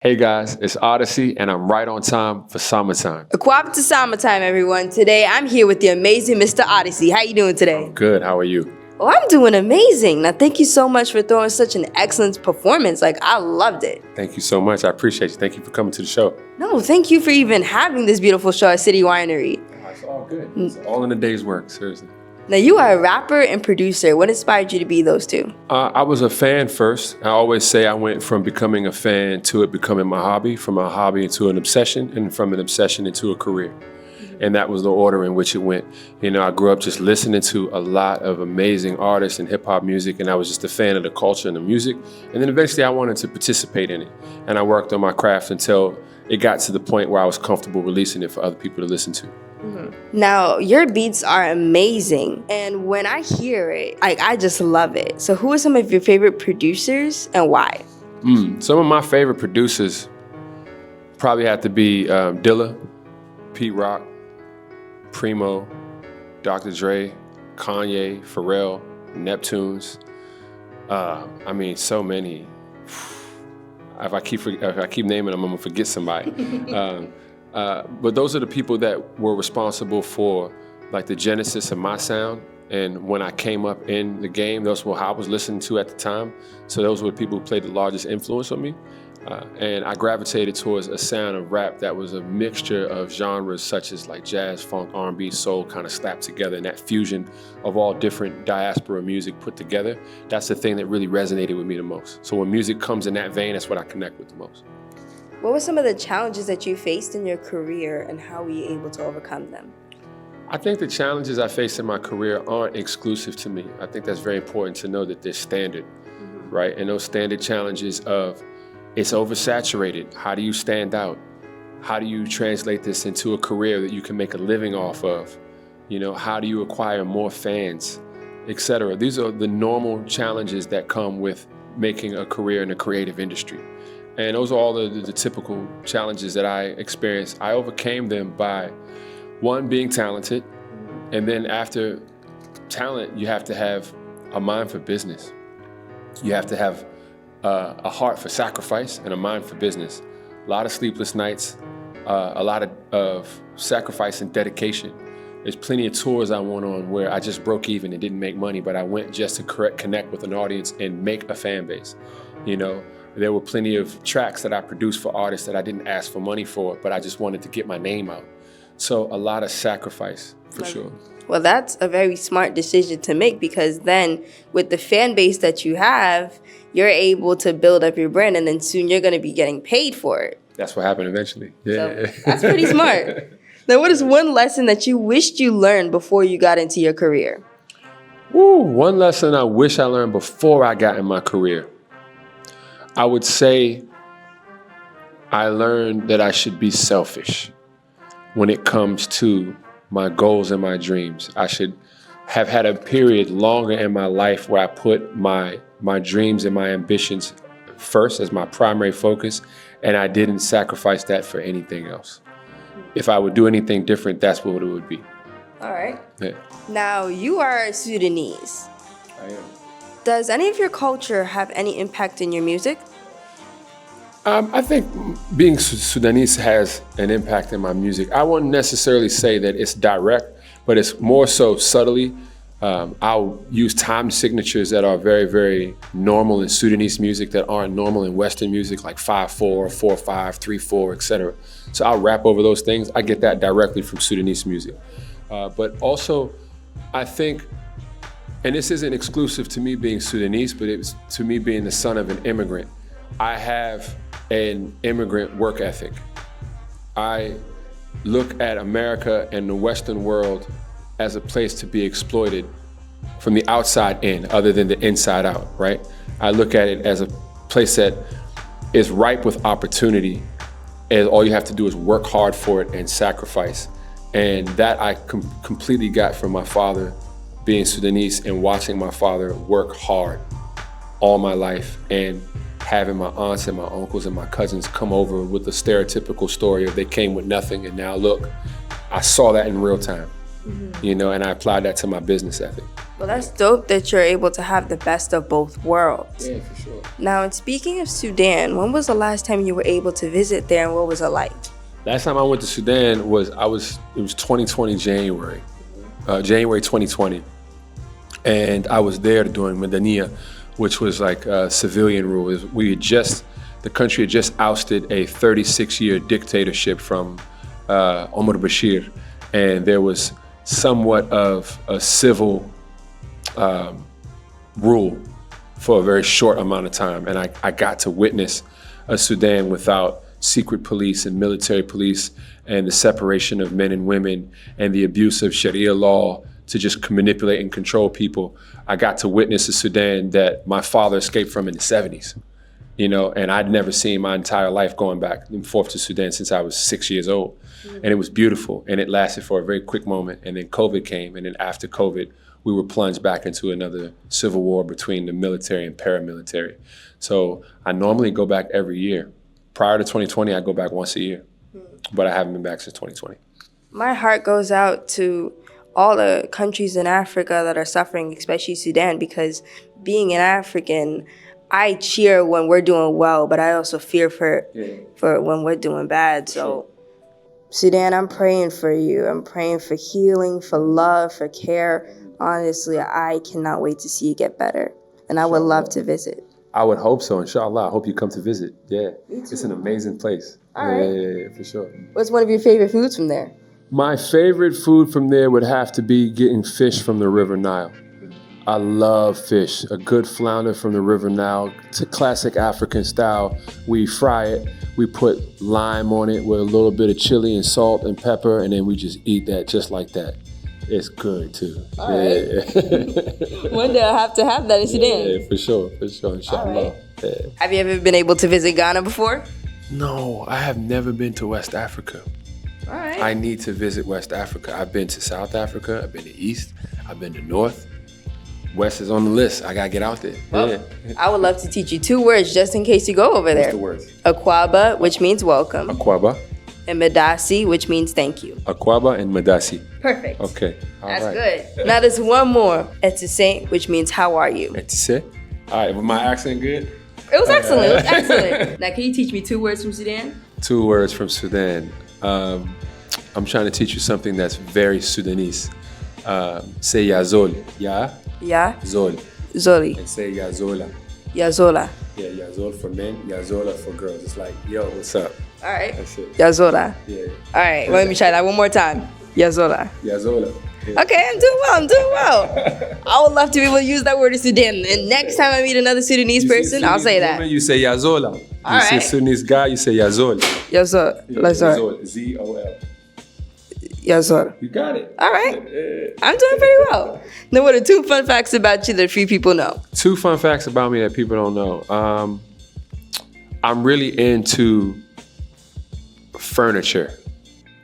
Hey guys, it's Oddisee, and I'm right on time for summertime. A quap to summertime, everyone. Today, I'm here with the amazing Mr. Oddisee. How you doing today? Good, how are you? Oh, I'm doing amazing. Now, thank you so much for throwing such an excellent performance. I loved it. Thank you so much, I appreciate you. Thank you for coming to the show. No, thank you for even having this beautiful show at City Winery. It's all good. It's all in the day's work, seriously. Now, you are a rapper and producer. What inspired you to be those two? I was a fan first. I always say I went from becoming a fan to it becoming my hobby, from a hobby into an obsession, and from an obsession into a career. And that was the order in which it went. You know, I grew up just listening to a lot of amazing artists and hip hop music, and I was just a fan of the culture and the music. And then eventually I wanted to participate in it. And I worked on my craft until it got to the point where I was comfortable releasing it for other people to listen to. Now, your beats are amazing. And when I hear it, I just love it. So who are some of your favorite producers and why? Some of my favorite producers probably have to be Dilla, Pete Rock, Primo, Dr. Dre, Kanye, Pharrell, Neptunes. I mean, so many. If I keep naming them, I'm gonna forget somebody. But those are the people that were responsible for like the genesis of my sound. And when I came up in the game, those were how I was listening to at the time. So those were the people who played the largest influence on me. And I gravitated towards a sound of rap that was a mixture of genres such as like jazz, funk, R&B, soul kind of slapped together, and that fusion of all different diaspora music put together. That's the thing that really resonated with me the most. So when music comes in that vein, that's what I connect with the most. What were some of the challenges that you faced in your career and how were you able to overcome them? I think the challenges I faced in my career aren't exclusive to me. I think that's very important to know that they're standard, right? And those standard challenges of it's oversaturated. How do you stand out? How do you translate this into a career that you can make a living off of? You know, how do you acquire more fans, etc.? These are the normal challenges that come with making a career in the creative industry. And those are all the typical challenges that I experienced. I overcame them by, one, being talented, and then after talent, you have to have a mind for business. You have to have a heart for sacrifice and a mind for business. A lot of sleepless nights, a lot of sacrifice and dedication. There's plenty of tours I went on where I just broke even and didn't make money, but I went just to connect with an audience and make a fan base. You know, there were plenty of tracks that I produced for artists that I didn't ask for money for, but I just wanted to get my name out. So a lot of sacrifice, for sure. Well, that's a very smart decision to make, because then with the fan base that you have, you're able to build up your brand, and then soon you're going to be getting paid for it. That's what happened eventually. Yeah. So that's pretty smart. Now, what is one lesson that you wished you learned before you got into your career? One lesson I wish I learned before I got in my career. I would say I learned that I should be selfish when it comes to my goals and my dreams. I should have had a period longer in my life where I put my dreams and my ambitions first as my primary focus, and I didn't sacrifice that for anything else. If I would do anything different, that's what it would be. All right. Yeah. Now, you are Sudanese. I am. Does any of your culture have any impact in your music? I think being Sudanese has an impact in my music. I wouldn't necessarily say that it's direct, but it's more so subtly. I'll use time signatures that are very, very normal in Sudanese music that aren't normal in Western music, like 5/4, 4/5, 3/4, etc. So I'll rap over those things. I get that directly from Sudanese music. But also, I think, and this isn't exclusive to me being Sudanese, but it's to me being the son of an immigrant. I have an immigrant work ethic. I look at America and the Western world as a place to be exploited from the outside in, other than the inside out, right? I look at it as a place that is ripe with opportunity, and all you have to do is work hard for it and sacrifice. And that I completely got from my father being Sudanese and watching my father work hard all my life, and having my aunts and my uncles and my cousins come over with the stereotypical story of they came with nothing and now look. I saw that in real time, you know, and I applied that to my business ethic. Well, that's dope that you're able to have the best of both worlds. Yeah, for sure. Now, and speaking of Sudan, when was the last time you were able to visit there, and what was it like? Last time I went to Sudan was 2020 January, January 2020, and I was there during Madaniya, which was like civilian rule. The country had just ousted a 36-year dictatorship from Omar Bashir, and there was somewhat of a civil rule for a very short amount of time. And I got to witness a Sudan without secret police and military police and the separation of men and women and the abuse of Sharia law to just manipulate and control people. I got to witness a Sudan that my father escaped from in the 70s, you know, and I'd never seen my entire life going back and forth to Sudan since I was 6 years old. And it was beautiful, and it lasted for a very quick moment, and then COVID came, and then after COVID, we were plunged back into another civil war between the military and paramilitary. So I normally go back every year. Prior to 2020, I go back once a year, but I haven't been back since 2020. My heart goes out to all the countries in Africa that are suffering, especially Sudan, because being an African, I cheer when we're doing well, but I also fear for when we're doing bad. So Sudan, I'm praying for you. I'm praying for healing, for love, for care. Honestly, I cannot wait to see you get better. And I would love to visit. I would hope so, inshallah. I hope you come to visit. Yeah, it's an amazing place. All right. Yeah, for sure. What's one of your favorite foods from there? My favorite food from there would have to be getting fish from the River Nile. I love fish. A good flounder from the River Nile. It's a classic African style. We fry it. We put lime on it with a little bit of chili and salt and pepper, and then we just eat that just like that. It's good too. All right. One day I'll have to have that in Sudan. Yeah, for sure, inshallah. Right. Yeah. Have you ever been able to visit Ghana before? No, I have never been to West Africa. All right. I need to visit West Africa. I've been to South Africa, I've been to East, I've been to North. West is on the list. I gotta get out there. Well, yeah. I would love to teach you 2 words just in case you go over there. What's the words? Akwaba, which means welcome. Akwaba. And Madasi, which means thank you. Akwaba and Madasi. Perfect. Okay. All That's right. good. Now there's one more. Etise, which means how are you? Etise. All right. Was my accent good? It was excellent. It was excellent. Now can you teach me 2 words from Sudan? 2 words from Sudan. I'm trying to teach you something that's very Sudanese. Say yazol. Ya. Ya. Zol. Zoli. And say yazola. Yazola. Yeah, yazol for men, yazola for girls. It's like, yo, what's up? All right. That's it. Yazola. Yeah. All right. Let me try that one more time. Yazola. Yazola. Yeah. Okay, I'm doing well. I would love to be able to use that word in Sudan. And next time I meet another Sudanese person, I'll say that. You say yazola. All you say right. Sudanese guy, you say yazol. Yazol. Yazol. Z-O-L. Yazol. You got it. All right. I'm doing pretty well. Now, what are 2 fun facts about you that few people know? 2 fun facts about me that people don't know. I'm really into furniture.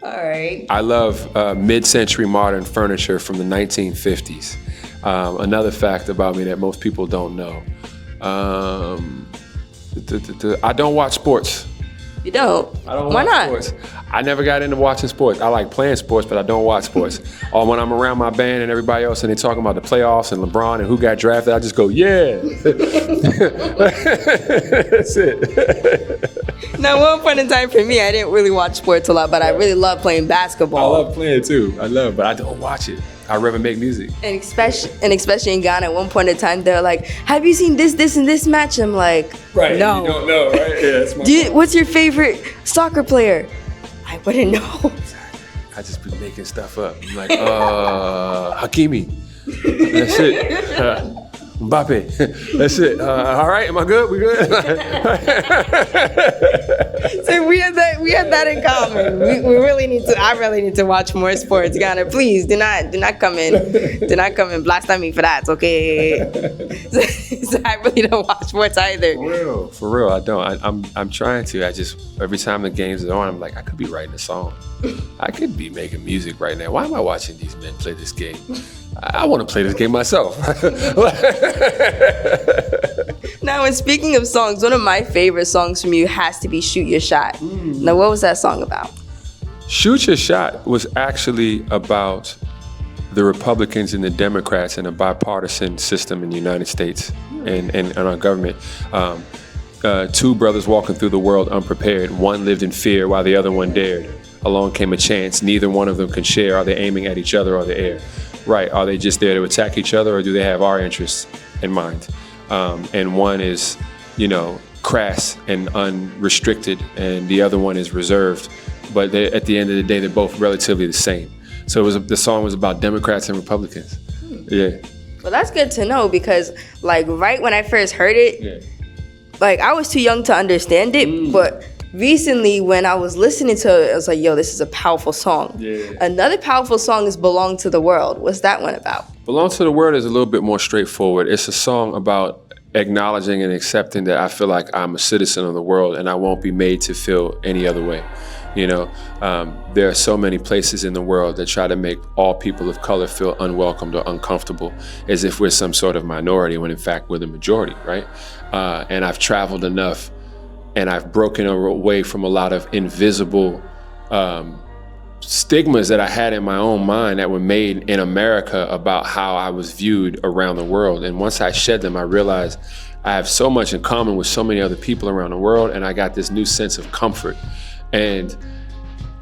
All right. I love mid-century modern furniture from the 1950s. Another fact about me that most people don't know. I don't watch sports. You don't? I don't Why watch not? sports. I never got into watching sports. I like playing sports, but I don't watch sports. Or when I'm around my band and everybody else and they're talking about the playoffs and LeBron and who got drafted, I just go, yeah. That's it. Now, one point in time for me, I didn't really watch sports a lot, but I really love playing basketball. I love playing too. But I don't watch it. I'd rather make music. And especially in Ghana, at one point in time, they're like, have you seen this, and this match? I'm like, Right. no. You don't know, right? Yeah, that's my What's your favorite soccer player? I wouldn't know. I just be making stuff up. I'm like, Hakimi. That's it. Mbappe. That's it. All right, am I good? We good? So we had that in common. We really need to. I really need to watch more sports. Ghana, please do not come in blast on me for that. Okay. So I really don't watch sports either. For real, I don't. I'm trying to. I just every time the games are on, I'm like, I could be writing a song. I could be making music right now. Why am I watching these men play this game? I want to play this game myself. Now, and speaking of songs, one of my favorite songs from you has to be Shoot Your Shot. Now, what was that song about? Shoot Your Shot was actually about the Republicans and the Democrats in a bipartisan system in the United States and our government. Two brothers walking through the world unprepared. One lived in fear while the other one dared. Along came a chance. Neither one of them can share. Are they aiming at each other or the air? Right. Are they just there to attack each other, or do they have our interests in mind? And one is, crass and unrestricted, and the other one is reserved. But at the end of the day, they're both relatively the same. So the song was about Democrats and Republicans. Yeah. Well, that's good to know, because right when I first heard it, I was too young to understand it, but recently when I was listening to it, I was like, yo, this is a powerful song. Yeah. Another powerful song is Belong to the World. What's that one about? Belong to the World is a little bit more straightforward. It's a song about acknowledging and accepting that I feel like I'm a citizen of the world and I won't be made to feel any other way. There are so many places in the world that try to make all people of color feel unwelcomed or uncomfortable, as if we're some sort of minority when in fact we're the majority, right? And I've traveled enough and I've broken away from a lot of invisible stigmas that I had in my own mind that were made in America about how I was viewed around the world. And once I shed them, I realized I have so much in common with so many other people around the world, and I got this new sense of comfort. And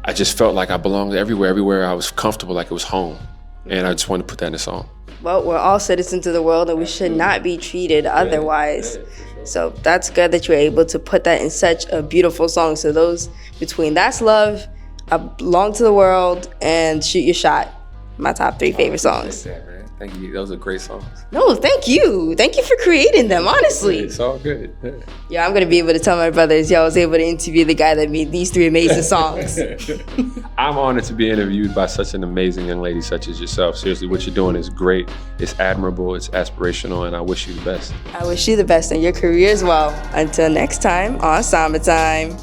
I just felt like I belonged everywhere I was comfortable, like it was home. And I just wanted to put that in a song. Well, we're all citizens of the world and we should not be treated otherwise. So that's good that you're able to put that in such a beautiful song. So those between That's Love, I Belong to the World, and Shoot Your Shot, my top 3 favorite songs. Thank you. Those are great songs. No, thank you. Thank you for creating them, honestly. It's all good. Yeah, I'm going to be able to tell my brothers, I was able to interview the guy that made these 3 amazing songs. I'm honored to be interviewed by such an amazing young lady such as yourself. Seriously, what you're doing is great. It's admirable. It's aspirational, and I wish you the best. I wish you the best in your career as well. Until next time on Summertime.